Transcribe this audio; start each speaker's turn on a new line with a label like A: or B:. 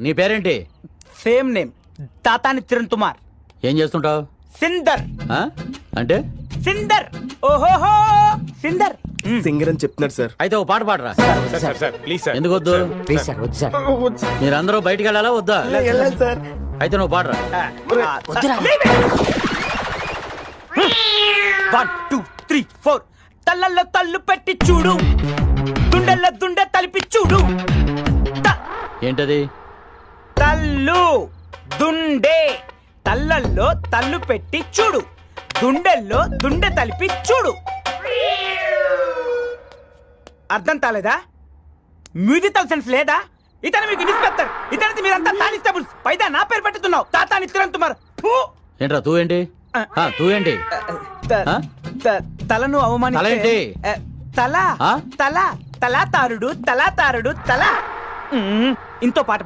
A: నీ పేరేంటి?
B: Same name, Tatani Chiran Kumar.
A: ఏం చేస్తుంటావు?
B: సిందర్.
A: అంటే
B: సిందర్. ఓహోహో సిందర్.
C: సింగర్ అని చెప్తున్నాడు సార్.
A: అయితే ఓ పాట పాడరా.
D: ప్లీజ్
A: ఎందుకు వద్దు?
E: ప్లీజ్ సార్, వద్దు సార్.
A: మీరందరూ బయటికి వెళ్ళాలా వద్దా?
C: వెళ్ళాలి సార్.
A: అయితే నువ్వు పాడరా.
E: వద్దురా.
B: 1 2 3 4 తల్లల్లో తల్లు పెట్టి చూడు, దుండల్లో దుండె తలిపి చూడు.
A: ఏంటది?
B: తల్లు దుండే, తల్లల్లో తల్లు పెట్టి చూడు, దుండెల్లో దుండె తలిపి చూడు. అర్థం కాలేదా? మ్యూజికల్ సెన్స్ లేదా? ఇతను మీకు ఇన్స్పెక్టర్, ఇతనికి మీరంతా కానిస్టేబుల్స్, పైదా నా పేరు పెట్టుతున్నావు. తాతాని చిరణ్ కుమార్.
A: ఏంట్రా తూ ఏంటి? తూ ఏంటి?
B: తలను అవమానిస్తే
A: తలేంటి?
B: తల
A: ఆ?
B: తల తలాతారుడు తలాతారుడు తల. ఇంతో పాట